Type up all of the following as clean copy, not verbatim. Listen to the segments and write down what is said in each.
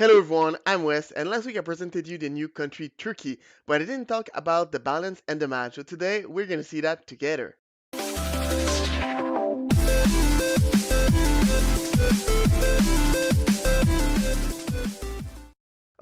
Hello everyone, I'm Wes, and last week I presented you the new country Turkey, but I didn't talk about the balance and the match, so today we're gonna see that together.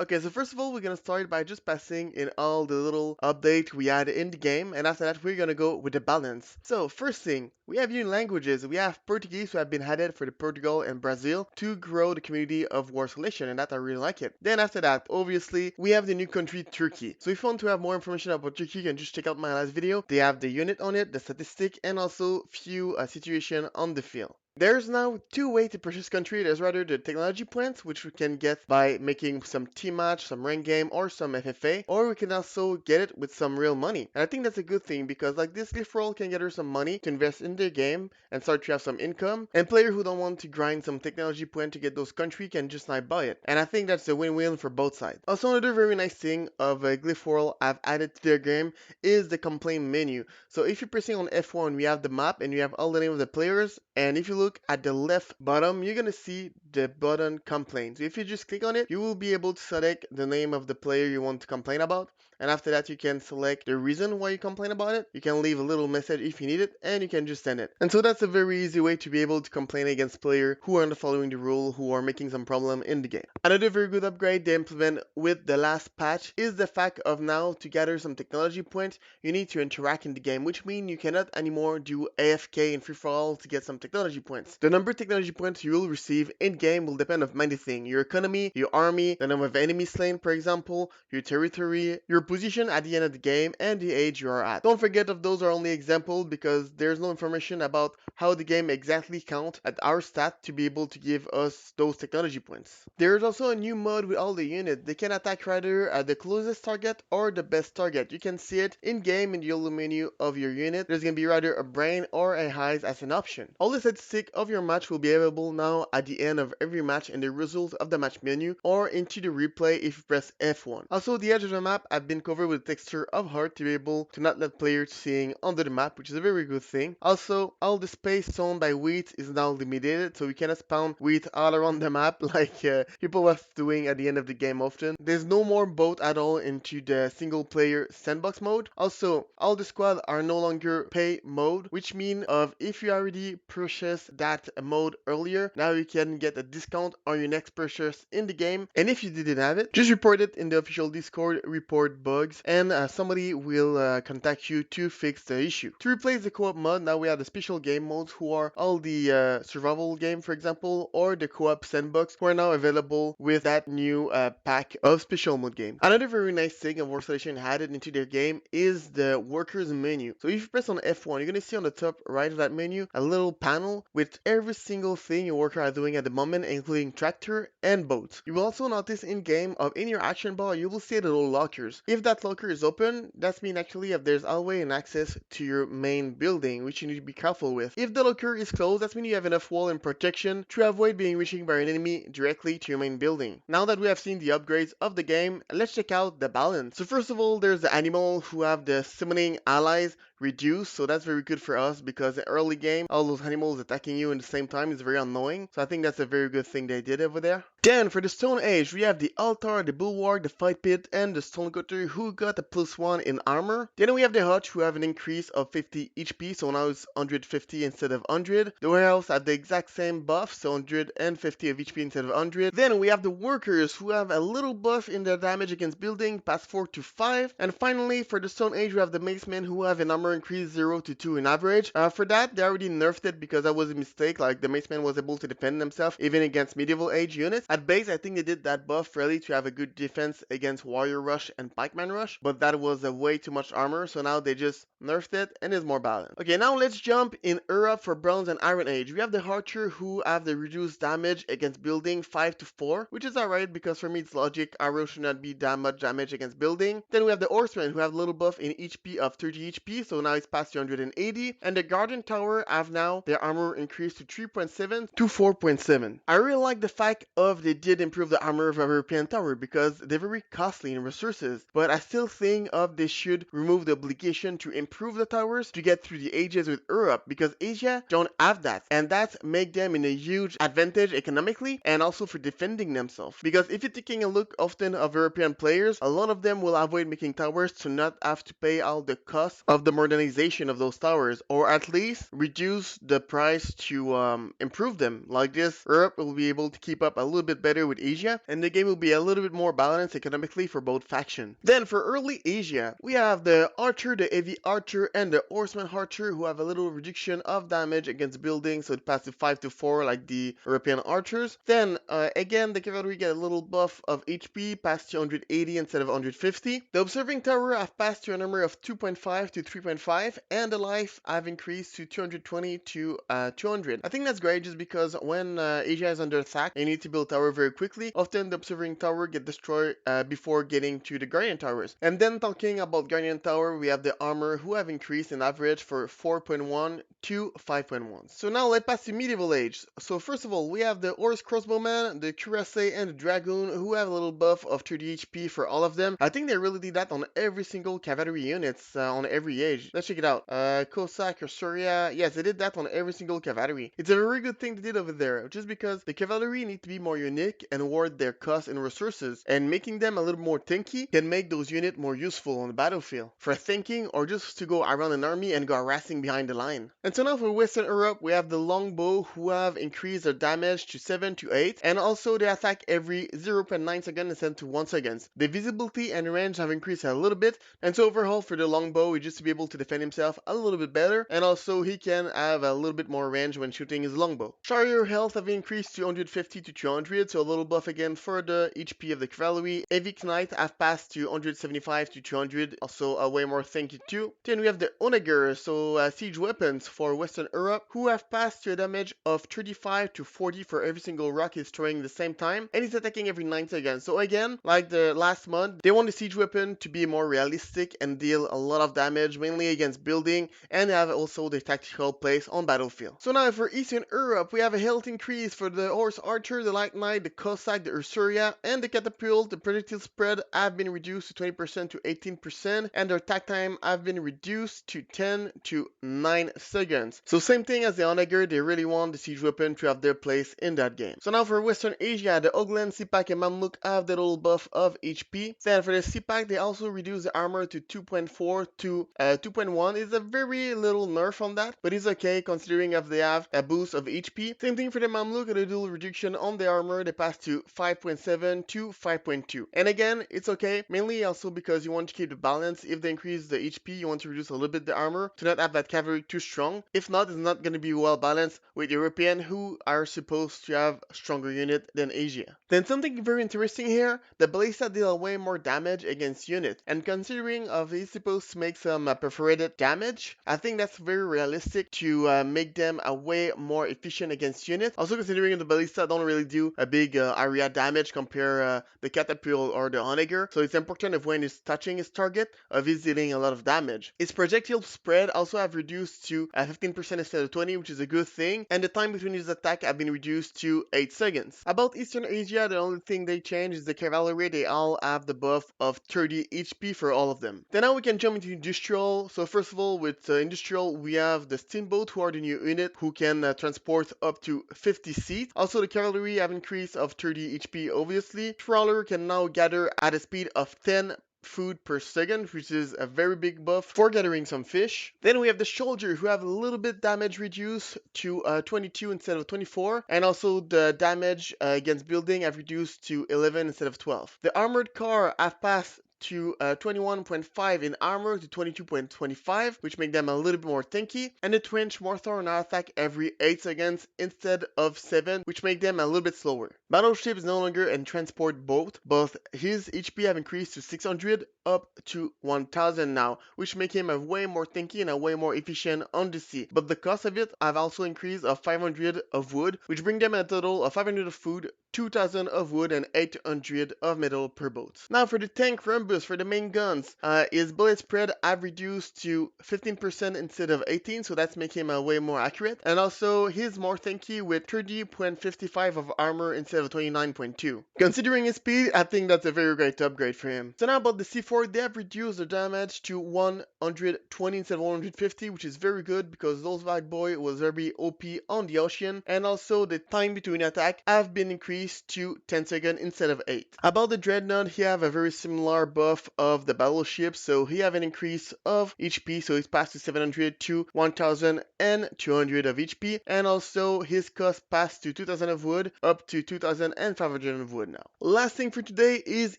Okay, so first of all, we're gonna start by just passing in all the little update we had in the game, and after that, we're gonna go with the balance. So, first thing, we have new languages. We have Portuguese, who have been added for the Portugal and Brazil to grow the community of war selection, and that I really like it. Then after that, obviously, we have the new country Turkey. So if you want to have more information about Turkey, you can just check out my last video. They have the unit on it, the statistic, and also few situation on the field. There's now two ways to purchase country. There's rather the technology points, which we can get by making some team match, some rank game, or some FFA, or we can also get it with some real money. And I think that's a good thing because like this Glyph roll can get her some money to invest in the game and start to have some income. And player who don't want to grind some technology point to get those country can just not buy it. And I think that's a win-win for both sides. Also, another very nice thing of Glyph roll I've added to their game is the complaint menu. So if you're pressing on F1, we have the map and you have all the name of the players. And if you look at the left bottom, you're gonna see the button complaint. So if you just click on it, you will be able to select the name of the player you want to complain about. And after that, you can select the reason why you complain about it. You can leave a little message if you need it, and you can just send it. And so that's a very easy way to be able to complain against players who aren't following the rule, who are making some problem in the game. Another very good upgrade they implement with the last patch is the fact of now to gather some technology points, you need to interact in the game, which means you cannot anymore do AFK and free-for-all to get some technology points. The number of technology points you will receive in-game will depend on many things. Your economy, your army, the number of enemies slain, for example, your territory, your position at the end of the game, and the age you are at. Don't forget if those are only examples because there's no information about how the game exactly count at our stat to be able to give us those technology points. There is also a new mode with all the units. They can attack rather at the closest target or the best target. You can see it in-game in the yellow menu of your unit. There's going to be rather a brain or a eyes as an option. All the statistics of your match will be available now at the end of every match in the result of the match menu or into the replay if you press F1. Also, the edge of the map have been covered with texture of heart to be able to not let players seeing under the map, which is a very good thing. Also, all the space zone by wheat is now limited, so you cannot spawn wheat all around the map like people are doing at the end of the game often. There's no more boat at all into the single player sandbox mode. Also, all the squad are no longer pay mode, which means if you already purchased that mode earlier, now you can get a discount on your next purchase in the game. And if you didn't have it, just report it in the official Discord, report bugs, and somebody will contact you to fix the issue. To replace the co-op mode, now we have the special game modes who are all the survival game, for example, or the co-op sandbox who are now available with that new pack of special mode game. Another very nice thing of War Selection added into their game is the workers menu. So if you press on F1, you're gonna see on the top right of that menu a little panel with every single thing your worker are doing at the moment, including tractor and boats. You will also notice in game in your action bar, you will see the little lockers. If that locker is open, that means actually if there's always an access to your main building, which you need to be careful with. If the locker is closed, that means you have enough wall and protection to avoid being reached by an enemy directly to your main building. Now that we have seen the upgrades of the game, let's check out the balance. So first of all, there's the animal who have the summoning allies reduced, so that's very good for us because the early game, all those animals attacking you in the same time is very annoying. So I think that's a very good thing they did over there. Then for the Stone Age, we have the Altar, the Bulwark, the Fight Pit, and the Stonecutter who got a +1 in armor. Then we have the Hutch who have an increase of 50 HP, so now it's 150 instead of 100. The Warehouse have the exact same buff, so 150 of HP instead of 100. Then we have the Workers who have a little buff in their damage against building, pass 4 to 5. And finally, for the Stone Age, we have the Macemen who have an armor increase 0 to 2 in average. For that, they already nerfed it because that was a mistake. Like the Maceman was able to defend themselves even against medieval age units. At base, I think they did that buff really to have a good defense against Warrior Rush and Pikeman Rush, but that was a way too much armor, so now they just nerfed it and is more balanced. Okay, now let's jump in Europe for Bronze and Iron Age. We have the Archer who have the reduced damage against building 5 to 4, which is alright because for me it's logic. Arrow should not be that much damage against building. Then we have the Horsemen who have little buff in HP of 30 HP, so so now it's past 280, and the Guardian Tower have now their armor increased to 3.7 to 4.7. I really like the fact of they did improve the armor of a European tower because they're very costly in resources, but I still think of they should remove the obligation to improve the towers to get through the ages with Europe because Asia don't have that, and that make them in a huge advantage economically and also for defending themselves. Because if you're taking a look often of European players, a lot of them will avoid making towers to not have to pay all the costs of the modernization of those towers, or at least reduce the price to improve them. Like this, Europe will be able to keep up a little bit better with Asia, and the game will be a little bit more balanced economically for both factions. Then for early Asia, we have the Archer, the Heavy Archer, and the Horseman Archer who have a little reduction of damage against buildings, so it passes to 5 to 4 like the European Archers. Then again, the Cavalry get a little buff of HP, past 280 instead of 150. The Observing Tower have passed to a number of 2.5 to 3.5, and the life have increased to 220 to 200. I think that's great just because when Asia is under attack, they need to build tower very quickly. Often the Observing Tower get destroyed before getting to the Guardian Towers. And then talking about Guardian Tower, we have the armor who have increased in average for 4.1 to 5.1. So now let's pass to Medieval Age. So first of all, we have the Horse Crossbowman, the Cuirassier, and the Dragoon who have a little buff of 30 HP for all of them. I think they really did that on every single cavalry units on every age. Let's check it out. Cossack or Surya, yes, they did that on every single cavalry. It's a very good thing they did over there, just because the cavalry need to be more unique and award their costs and resources, and making them a little more tanky can make those units more useful on the battlefield for thinking or just to go around an army and go harassing behind the line. And so now for Western Europe, we have the longbow who have increased their damage to 7 to 8, and also they attack every 0.9 seconds instead to 1 second. The visibility and range have increased a little bit, and so overall for the longbow, he just to be able to defend himself a little bit better, and also he can have a little bit more range when shooting his longbow. Chariot health have increased to 150 to 200, so a little buff again for the HP of the cavalry. Heavy Knight have passed to 175 to 200, also a way more thank you too. Then we have the Onager, so siege weapons for Western Europe, who have passed to a damage of 35 to 40 for every single rock he's throwing at the same time, and he's attacking every 9 seconds. So again, like the last month, they want the siege weapon to be more realistic and deal a lot of damage, mainly against building, and have also the tactical place on battlefield. So now for Eastern Europe, we have a health increase for the Horse Archer, the Light Knight, the Cossack, the Ursuria, and the Catapult. The projectile spread have been reduced to 20% to 18%, and their attack time have been reduced to 10 to 9 seconds. So same thing as the Onager, they really want the siege weapon to have their place in that game. So now for Western Asia, the Oglen, Sipak, and Mamluk have the little buff of HP. Then for the Sipak, they also reduce the armor to 2.4 to 2.1. It's a very little nerf on that, but it's okay considering if they have a boost of HP. Same thing for the Mamluk, a little reduction on the armor. They pass to 5.7 to 5.2. And again, it's okay, mainly also because you want to keep the balance. If they increase the HP, you want to reduce a little bit the armor to not have that cavalry too strong. If not, it's not going to be well balanced with European who are supposed to have a stronger unit than Asia. Then something very interesting here, the ballista deal way more damage against units, and considering of he's supposed to make some perforated damage, I think that's very realistic to make them a way more efficient against units. Also considering the ballista don't really do a big area damage compared the catapult or the Onager, so it's important if when he's touching his target of he's dealing a lot of damage. His projectile spread also have reduced to 15% instead of 20, which is a good thing, and the time between his attack have been reduced to 8 seconds. About Eastern Asia, the only thing they changed is the cavalry. They all have the buff of 30 HP for all of them. Then now we can jump into industrial. So first of all, with industrial, we have the steamboat who are the new unit who can transport up to 50 seats. Also the cavalry have increase of 30 HP obviously. Trawler can now gather at a speed of 10 food per second, which is a very big buff for gathering some fish. Then we have the soldier who have a little bit damage reduced to 22 instead of 24, and also the damage against building have reduced to 11 instead of 12. The armored car have passed to 21.5 in armor to 22.25, which make them a little bit more tanky, and the trench mortar now attack every 8 seconds instead of 7, which make them a little bit slower. Battleship is no longer in transport boat, but his HP have increased to 600 up to 1000 now, which make him a way more tanky and a way more efficient on the sea. But the cost of it have also increased of 500 of wood, which bring them a total of 500 of food, 2000 of wood, and 800 of metal per boat. Now for the tank Rumble, robust for the main guns. His bullet spread have reduced to 15% instead of 18, so that's making him way more accurate. And also, he's more tanky with 30.55 of armor instead of 29.2. Considering his speed, I think that's a very great upgrade for him. So now about the C4, they have reduced the damage to 120 instead of 150, which is very good because those bad boy was very OP on the ocean. And also, the time between attack have been increased to 10 seconds instead of 8. About the Dreadnought, he have a very similar buff of the battleship, so he have an increase of HP, so it's passed to 700 to 1200 of HP, and also his cost passed to 2000 of wood up to 2500 of wood now. Last thing for today is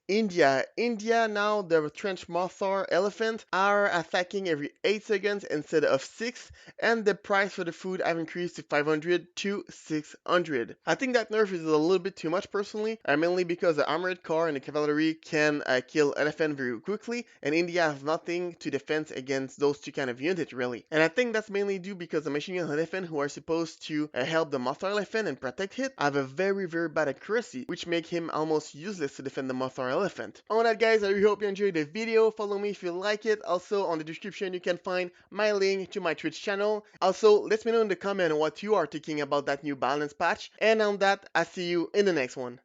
India. India now, the trench Mothar elephant are attacking every 8 seconds instead of 6, and the price for the food have increased to 500 to 600. I think that nerf is a little bit too much personally, mainly because the armored car and the cavalry can kill elephant very quickly, and India has nothing to defend against those two kind of units really. And I think that's mainly due because the machine gun elephant, who are supposed to help the Mothar elephant and protect it, have a very bad accuracy, which make him almost useless to defend the Mothar elephant. On that guys, I really hope you enjoyed the video. Follow me if you like it. Also on the description you can find my link to my Twitch channel. Also let me know in the comment what you are thinking about that new balance patch, and on that I see you in the next one.